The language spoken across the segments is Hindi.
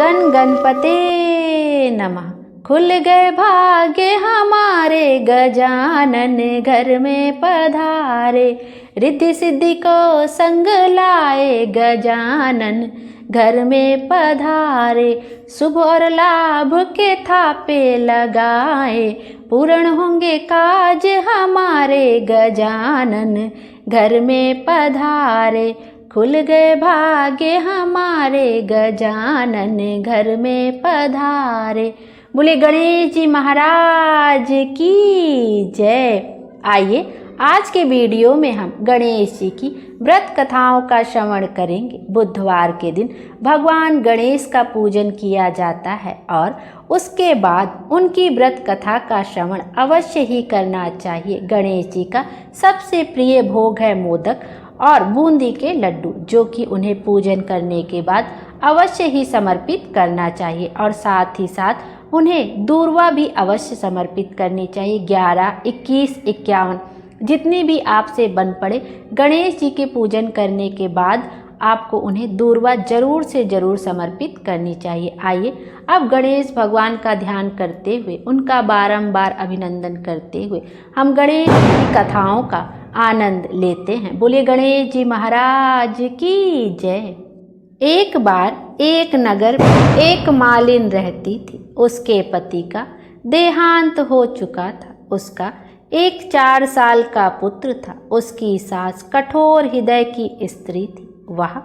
गण गणपते नमः। खुल गए भाग्य हमारे, गजानन घर में पधारे। रिद्धि सिद्धि को संग लाए, गजानन घर में पधारे। शुभ और लाभ के थापे लगाए, पूर्ण होंगे काज हमारे, गजानन घर में पधारे। खुल गए भाग्य हमारे, गजानन घर में पधारे। बोले गणेश जी महाराज की जय। आइए आज के वीडियो में हम गणेश जी की व्रत कथाओं का श्रवण करेंगे। बुधवार के दिन भगवान गणेश का पूजन किया जाता है और उसके बाद उनकी व्रत कथा का श्रवण अवश्य ही करना चाहिए। गणेश जी का सबसे प्रिय भोग है मोदक और बूंदी के लड्डू, जो कि उन्हें पूजन करने के बाद अवश्य ही समर्पित करना चाहिए और साथ ही साथ उन्हें दूर्वा भी अवश्य समर्पित करनी चाहिए। 11, 21, 51 जितनी भी आपसे बन पड़े, गणेश जी के पूजन करने के बाद आपको उन्हें दूर्वा जरूर से जरूर समर्पित करनी चाहिए। आइए अब गणेश भगवान का ध्यान करते हुए, उनका बारंबार अभिनंदन करते हुए हम गणेश की कथाओं का आनंद लेते हैं। बोले गणेश जी महाराज की जय। एक बार एक नगर में एक मालिन रहती थी। उसके पति का देहांत हो चुका था। उसका एक 4 साल का पुत्र था। उसकी सास कठोर हृदय की स्त्री थी। वह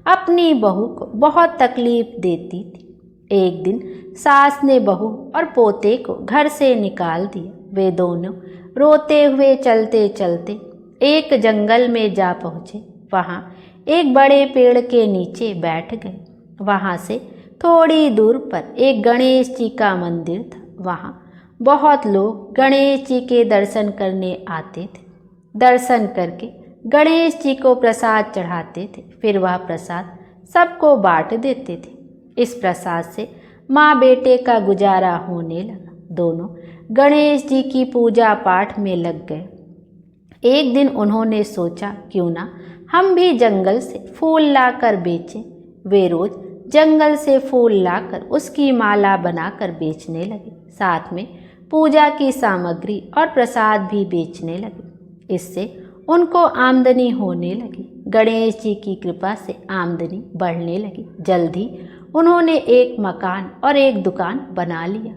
अपनी बहू को बहुत तकलीफ देती थी। एक दिन सास ने बहू और पोते को घर से निकाल दिया। वे दोनों रोते हुए चलते चलते एक जंगल में जा पहुँचे। वहाँ एक बड़े पेड़ के नीचे बैठ गए। वहाँ से थोड़ी दूर पर एक गणेश जी का मंदिर था। वहाँ बहुत लोग गणेश जी के दर्शन करने आते थे। दर्शन करके गणेश जी को प्रसाद चढ़ाते थे। फिर वह प्रसाद सबको बांट देते थे। इस प्रसाद से माँ बेटे का गुजारा होने लगा। दोनों गणेश जी की पूजा पाठ में लग गए। एक दिन उन्होंने सोचा, क्यों ना हम भी जंगल से फूल लाकर बेचें। वे रोज जंगल से फूल लाकर उसकी माला बनाकर बेचने लगे। साथ में पूजा की सामग्री और प्रसाद भी बेचने लगे। इससे उनको आमदनी होने लगी। गणेश जी की कृपा से आमदनी बढ़ने लगी। जल्द ही उन्होंने एक मकान और एक दुकान बना लिया।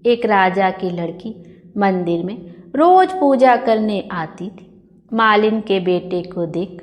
एक राजा की लड़की मंदिर में रोज पूजा करने आती थी। मालिन के बेटे को देख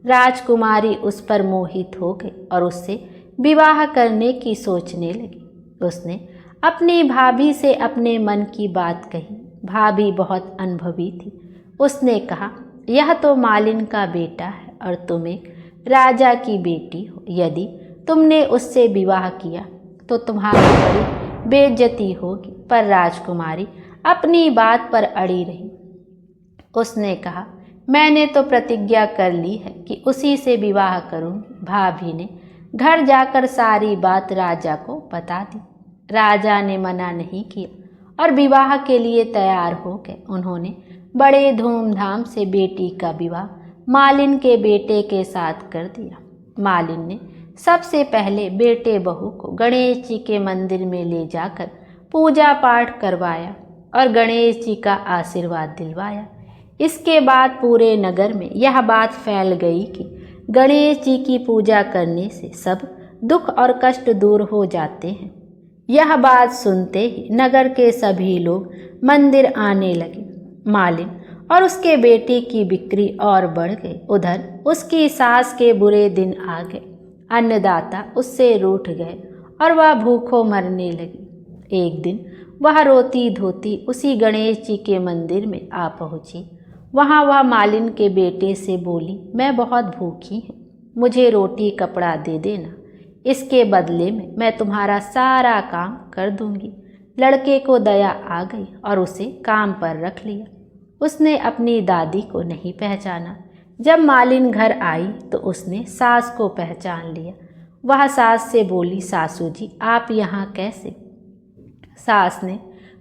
राजकुमारी उस पर मोहित हो गई और उससे विवाह करने की सोचने लगी। उसने अपनी भाभी से अपने मन की बात कही। भाभी बहुत अनुभवी थी। उसने कहा, यह तो मालिन का बेटा है और तुम एक राजा की बेटी हो। यदि तुमने उससे विवाह किया तो तुम्हारी बड़ी बेइज्जती होगी। पर राजकुमारी अपनी बात पर अड़ी रही। उसने कहा, मैंने तो प्रतिज्ञा कर ली है कि उसी से विवाह करूंगी। भाभी ने घर जाकर सारी बात राजा को बता दी। राजा ने मना नहीं किया और विवाह के लिए तैयार हो गए। उन्होंने बड़े धूमधाम से बेटी का विवाह मालिन के बेटे के साथ कर दिया। मालिन ने सबसे पहले बेटे बहू को गणेश जी के मंदिर में ले जाकर पूजा पाठ करवाया और गणेश जी का आशीर्वाद दिलवाया। इसके बाद पूरे नगर में यह बात फैल गई कि गणेश जी की पूजा करने से सब दुख और कष्ट दूर हो जाते हैं। यह बात सुनते ही नगर के सभी लोग मंदिर आने लगे। मालिन और उसके बेटे की बिक्री और बढ़ गई। उधर उसकी सास के बुरे दिन आ गए। अन्नदाता उससे रूठ गए और वह भूखों मरने लगी। एक दिन वह रोती धोती उसी गणेश जी के मंदिर में आ पहुंची। वहाँ वह मालिन के बेटे से बोली, मैं बहुत भूखी हूँ, मुझे रोटी कपड़ा दे देना। इसके बदले में मैं तुम्हारा सारा काम कर दूंगी। लड़के को दया आ गई और उसे काम पर रख लिया। उसने अपनी दादी को नहीं पहचाना। जब मालिन घर आई तो उसने सास को पहचान लिया। वह सास से बोली, सासू जी आप यहाँ कैसे? सास ने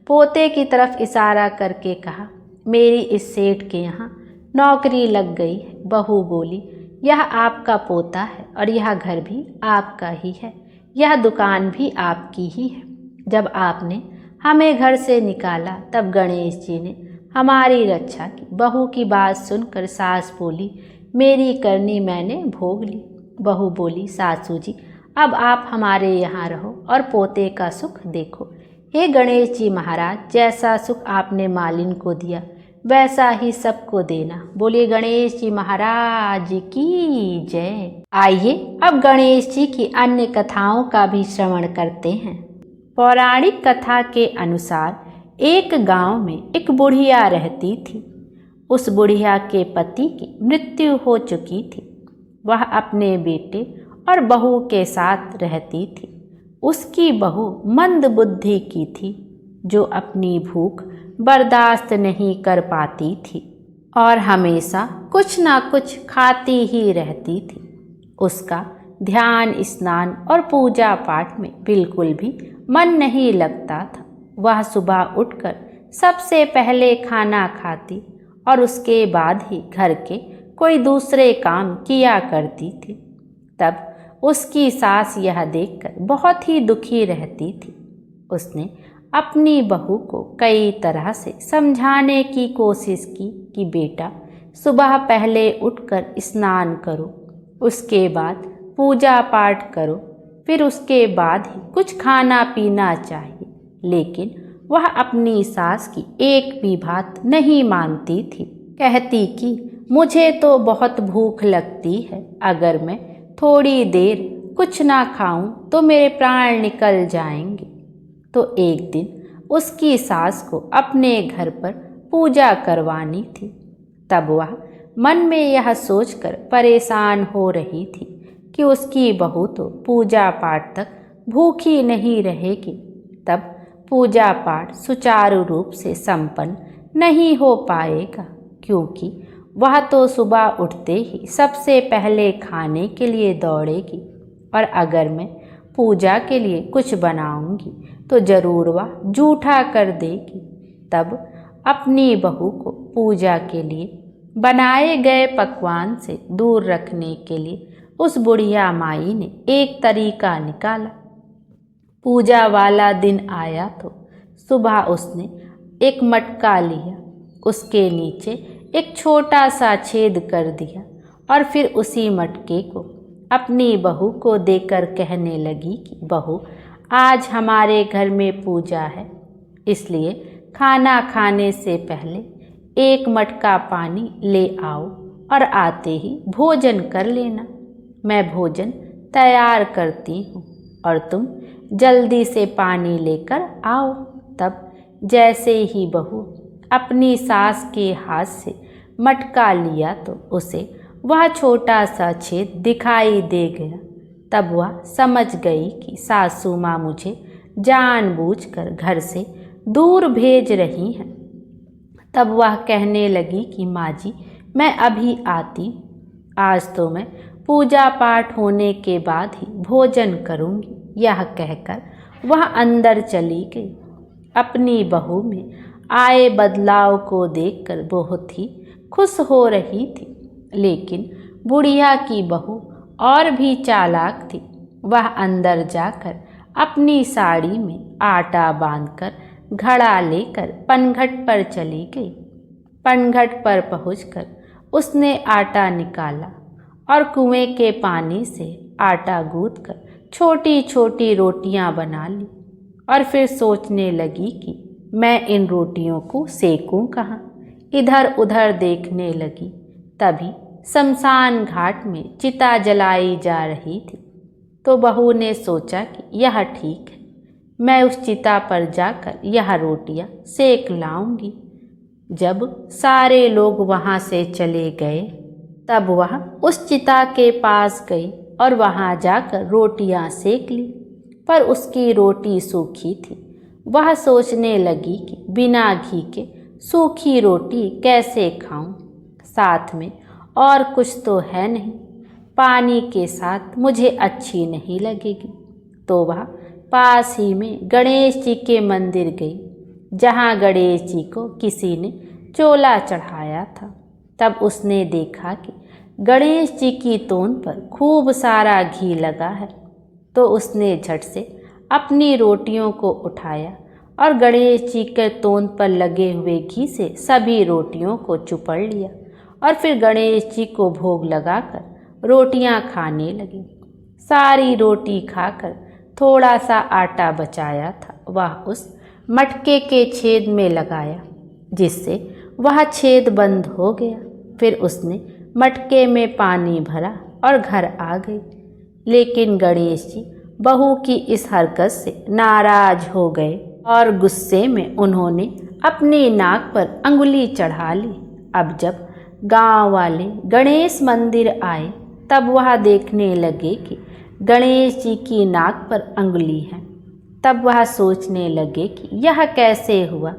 पोते की तरफ इशारा करके कहा, मेरी इस सेठ के यहाँ नौकरी लग गई है। बहू बोली, यह आपका पोता है और यह घर भी आपका ही है। यह दुकान भी आपकी ही है। जब आपने हमें घर से निकाला तब गणेश जी ने हमारी रक्षा की। बहू की बात सुनकर सास बोली, मेरी करनी मैंने भोग ली। बहू बोली, सासू जी अब आप हमारे यहाँ रहो और पोते का सुख देखो। हे गणेश जी महाराज, जैसा सुख आपने मालिन को दिया वैसा ही सबको देना। बोलिए गणेश जी महाराज की जय। आइए अब गणेश जी की अन्य कथाओं का भी श्रवण करते हैं। पौराणिक कथा के अनुसार एक गांव में एक बुढ़िया रहती थी। उस बुढ़िया के पति की मृत्यु हो चुकी थी। वह अपने बेटे और बहू के साथ रहती थी। उसकी बहू मंद बुद्धि की थी, जो अपनी भूख बर्दाश्त नहीं कर पाती थी और हमेशा कुछ ना कुछ खाती ही रहती थी। उसका ध्यान, स्नान और पूजा पाठ में बिल्कुल भी मन नहीं लगता था। वह सुबह उठकर सबसे पहले खाना खाती और उसके बाद ही घर के कोई दूसरे काम किया करती थी। तब उसकी सास यह देखकर बहुत ही दुखी रहती थी। उसने अपनी बहू को कई तरह से समझाने की कोशिश की कि बेटा सुबह पहले उठकर स्नान करो, उसके बाद पूजा पाठ करो, फिर उसके बाद ही कुछ खाना पीना चाहिए। लेकिन वह अपनी सास की एक भी बात नहीं मानती थी। कहती कि मुझे तो बहुत भूख लगती है, अगर मैं थोड़ी देर कुछ ना खाऊं तो मेरे प्राण निकल जाएंगे। तो एक दिन उसकी सास को अपने घर पर पूजा करवानी थी। तब वह मन में यह सोचकर परेशान हो रही थी कि उसकी बहू तो पूजा पाठ तक भूखी नहीं रहेगी। तब पूजा पाठ सुचारू रूप से संपन्न नहीं हो पाएगा, क्योंकि वह तो सुबह उठते ही सबसे पहले खाने के लिए दौड़ेगी और अगर मैं पूजा के लिए कुछ बनाऊंगी तो जरूर वह जूठा कर देगी। तब अपनी बहू को पूजा के लिए बनाए गए पकवान से दूर रखने के लिए उस बुढ़िया माई ने एक तरीका निकाला। पूजा वाला दिन आया तो सुबह उसने एक मटका लिया, उसके नीचे एक छोटा सा छेद कर दिया और फिर उसी मटके को अपनी बहू को देकर कहने लगी कि बहू, आज हमारे घर में पूजा है, इसलिए खाना खाने से पहले एक मटका पानी ले आओ और आते ही भोजन कर लेना। मैं भोजन तैयार करती हूँ और तुम जल्दी से पानी लेकर आओ। तब जैसे ही बहू अपनी सास के हाथ से मटका लिया तो उसे वह छोटा सा छेद दिखाई दे गया। तब वह समझ गई कि सासू माँ मुझे जानबूझकर घर से दूर भेज रही हैं। तब वह कहने लगी कि माँ जी, मैं अभी आती, आज तो मैं पूजा पाठ होने के बाद ही भोजन करूँगी। यह कहकर वह अंदर चली गई। अपनी बहू में आए बदलाव को देखकर बहुत ही खुश हो रही थी, लेकिन बुढ़िया की बहू और भी चालाक थी। वह अंदर जाकर अपनी साड़ी में आटा बांधकर घड़ा लेकर पनघट पर चली गई। पनघट पर पहुंचकर उसने आटा निकाला और कुएं के पानी से आटा गूंथकर छोटी छोटी रोटियां बना ली और फिर सोचने लगी कि मैं इन रोटियों को सेकूं कहाँ। इधर उधर देखने लगी। तभी शमशान घाट में चिता जलाई जा रही थी। तो बहू ने सोचा कि यह ठीक है, मैं उस चिता पर जाकर यह रोटियां सेक लाऊंगी। जब सारे लोग वहां से चले गए तब वह उस चिता के पास गई और वहां जाकर रोटियां सेक ली, पर उसकी रोटी सूखी थी। वह सोचने लगी कि बिना घी के सूखी रोटी कैसे खाऊं, साथ में और कुछ तो है नहीं, पानी के साथ मुझे अच्छी नहीं लगेगी। तो वह पास ही में गणेश जी के मंदिर गई, जहाँ गणेश जी को किसी ने चोला चढ़ाया था। तब उसने देखा कि गणेश जी की तोन पर खूब सारा घी लगा है। तो उसने झट से अपनी रोटियों को उठाया और गणेश जी के तोंद पर लगे हुए घी से सभी रोटियों को चुपड़ लिया और फिर गणेश जी को भोग लगाकर रोटियां खाने लगी। सारी रोटी खाकर थोड़ा सा आटा बचाया था वह उस मटके के छेद में लगाया, जिससे वह छेद बंद हो गया। फिर उसने मटके में पानी भरा और घर आ गई। लेकिन गणेश जी बहू की इस हरकत से नाराज हो गए और गुस्से में उन्होंने अपनी नाक पर अंगुली चढ़ा ली। अब जब गांव वाले गणेश मंदिर आए तब वह देखने लगे कि गणेश जी की नाक पर अंगुली है। तब वह सोचने लगे कि यह कैसे हुआ।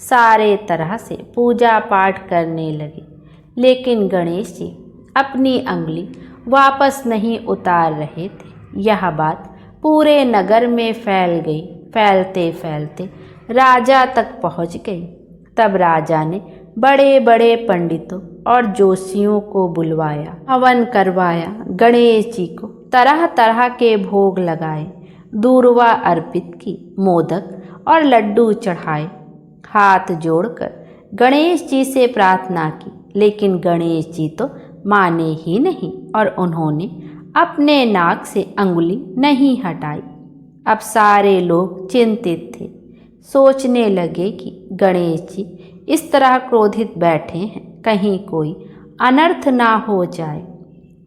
सारे तरह से पूजा पाठ करने लगे, लेकिन गणेश जी अपनी अंगुली वापस नहीं उतार रहे थे। यह बात पूरे नगर में फैल गई। फैलते फैलते राजा तक पहुंच गई। तब राजा ने बड़े बड़े पंडितों और जोशियों को बुलवाया, हवन करवाया, गणेश जी को तरह तरह के भोग लगाए, दूर्वा अर्पित की, मोदक और लड्डू चढ़ाए। हाथ जोड़कर गणेश जी से प्रार्थना की, लेकिन गणेश जी तो माने ही नहीं और उन्होंने अपने नाक से अंगुली नहीं हटाई। अब सारे लोग चिंतित थे, सोचने लगे कि गणेश जी इस तरह क्रोधित बैठे हैं, कहीं कोई अनर्थ ना हो जाए।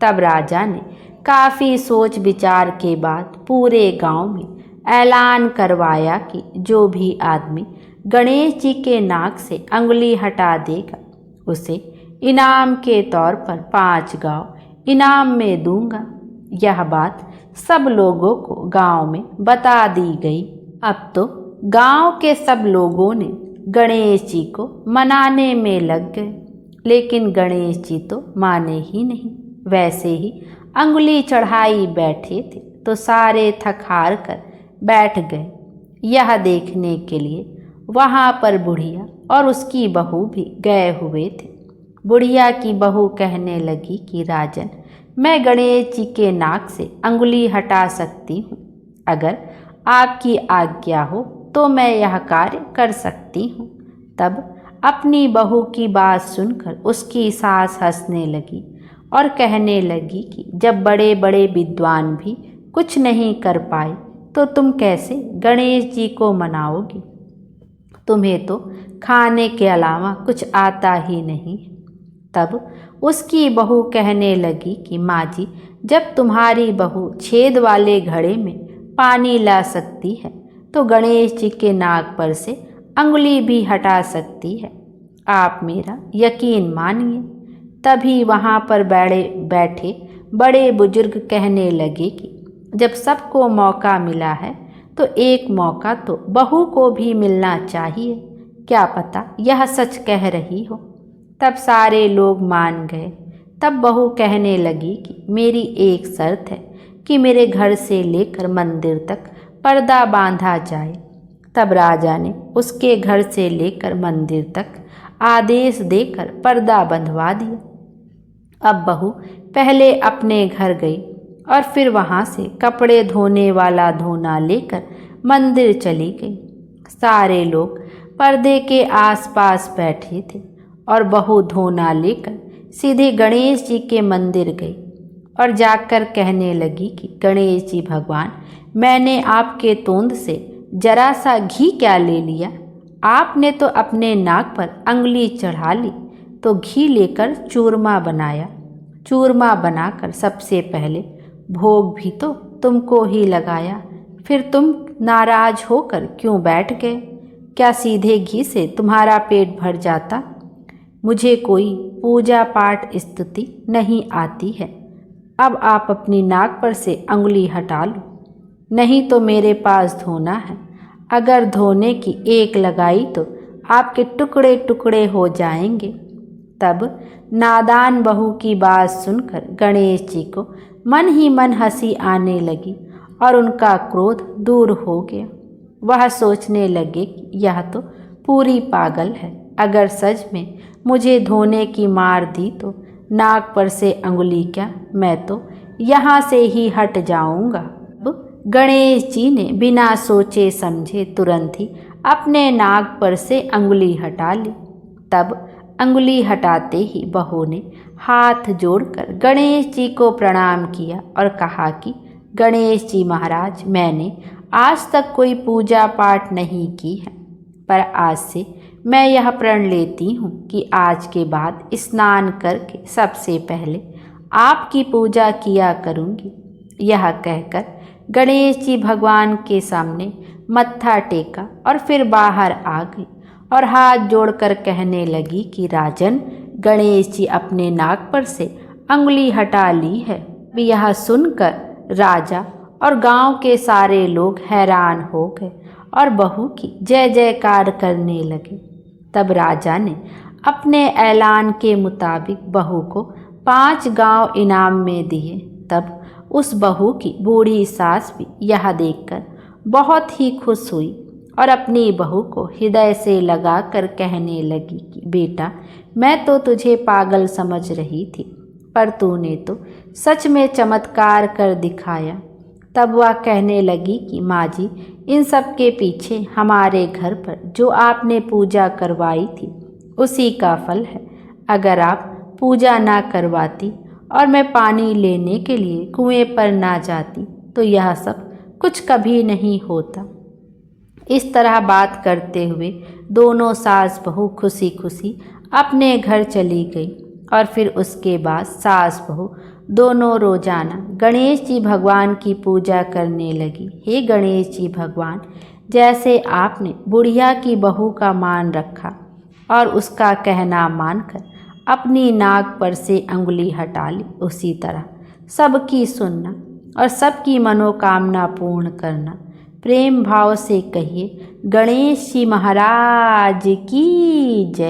तब राजा ने काफ़ी सोच विचार के बाद पूरे गांव में ऐलान करवाया कि जो भी आदमी गणेश जी के नाक से अंगुली हटा देगा उसे इनाम के तौर पर 5 गांव इनाम में दूंगा। यह बात सब लोगों को गांव में बता दी गई। अब तो गांव के सब लोगों ने गणेश जी को मनाने में लग गए, लेकिन गणेश जी तो माने ही नहीं। वैसे ही अंगुली चढ़ाई बैठे थे तो सारे थक हार कर बैठ गए। यह देखने के लिए वहाँ पर बुढ़िया और उसकी बहू भी गए हुए थे। बुढ़िया की बहू कहने लगी कि राजन, मैं गणेश जी के नाक से अंगुली हटा सकती हूँ। अगर आपकी आज्ञा हो तो मैं यह कार्य कर सकती हूँ। तब अपनी बहू की बात सुनकर उसकी सास हंसने लगी और कहने लगी कि जब बड़े बड़े विद्वान भी कुछ नहीं कर पाए तो तुम कैसे गणेश जी को मनाओगी। तुम्हें तो खाने के अलावा कुछ आता ही नहीं। तब उसकी बहू कहने लगी कि माँ जी, जब तुम्हारी बहू छेद वाले घड़े में पानी ला सकती है तो गणेश जी के नाक पर से अंगुली भी हटा सकती है। आप मेरा यकीन मानिए। तभी वहाँ पर बैठे बड़े बुजुर्ग कहने लगे कि जब सबको मौका मिला है तो एक मौका तो बहू को भी मिलना चाहिए। क्या पता यह सच कह रही हो। तब सारे लोग मान गए। तब बहू कहने लगी कि मेरी एक शर्त है कि मेरे घर से लेकर मंदिर तक पर्दा बांधा जाए। तब राजा ने उसके घर से लेकर मंदिर तक आदेश देकर पर्दा बंधवा दिया। अब बहू पहले अपने घर गई और फिर वहाँ से कपड़े धोने वाला धोना लेकर मंदिर चली गई। सारे लोग पर्दे के आसपास बैठे थे और बहू धोना लेकर सीधे गणेश जी के मंदिर गई और जाकर कहने लगी कि गणेश जी भगवान, मैंने आपके तोंद से जरा सा घी क्या ले लिया। आपने तो अपने नाक पर अंगुली चढ़ा ली तो घी लेकर चूरमा बनाया। चूरमा बनाकर सबसे पहले भोग भी तो तुमको ही लगाया, फिर तुम नाराज होकर क्यों बैठ गए। क्या सीधे घी से तुम्हारा पेट भर जाता। मुझे कोई पूजा पाठ स्तुति नहीं आती है। अब आप अपनी नाक पर से अंगुली हटा लो, नहीं तो मेरे पास धोना है। अगर धोने की एक लगाई तो आपके टुकड़े टुकड़े हो जाएंगे। तब नादान बहू की बात सुनकर गणेश जी को मन ही मन हंसी आने लगी और उनका क्रोध दूर हो गया। वह सोचने लगे कि यह तो पूरी पागल है। अगर सच में मुझे धोने की मार दी तो नाक पर से अंगुली क्या, मैं तो यहाँ से ही हट जाऊँगा। अब गणेश जी ने बिना सोचे समझे तुरंत ही अपने नाक पर से अंगुली हटा ली। तब अंगुली हटाते ही बहू ने हाथ जोड़कर गणेश जी को प्रणाम किया और कहा कि गणेश जी महाराज, मैंने आज तक कोई पूजा पाठ नहीं की है, पर आज से मैं यह प्रण लेती हूँ कि आज के बाद स्नान करके सबसे पहले आपकी पूजा किया करूँगी। यह कहकर गणेश जी भगवान के सामने मत्था टेका और फिर बाहर आ गई और हाथ जोड़कर कहने लगी कि राजन, गणेश जी अपने नाक पर से अंगुली हटा ली है। यह सुनकर राजा और गांव के सारे लोग हैरान हो गए और बहू की जय जयकार करने लगे। तब राजा ने अपने ऐलान के मुताबिक बहू को 5 गांव इनाम में दिए। तब उस बहू की बूढ़ी सास भी यह देखकर बहुत ही खुश हुई और अपनी बहू को हृदय से लगाकर कहने लगी कि बेटा, मैं तो तुझे पागल समझ रही थी, पर तूने तो सच में चमत्कार कर दिखाया। तब वह कहने लगी कि माँ जी, इन सब के पीछे हमारे घर पर जो आपने पूजा करवाई थी उसी का फल है। अगर आप पूजा ना करवाती और मैं पानी लेने के लिए कुएं पर ना जाती तो यह सब कुछ कभी नहीं होता। इस तरह बात करते हुए दोनों सास बहू खुशी खुशी अपने घर चली गई और फिर उसके बाद सास बहू दोनों रोजाना गणेश जी भगवान की पूजा करने लगी। हे गणेश जी भगवान, जैसे आपने बुढ़िया की बहू का मान रखा और उसका कहना मानकर अपनी नाक पर से अंगुली हटा ली, उसी तरह सबकी सुनना और सबकी मनोकामना पूर्ण करना। प्रेम भाव से कहिए गणेश जी महाराज की जय।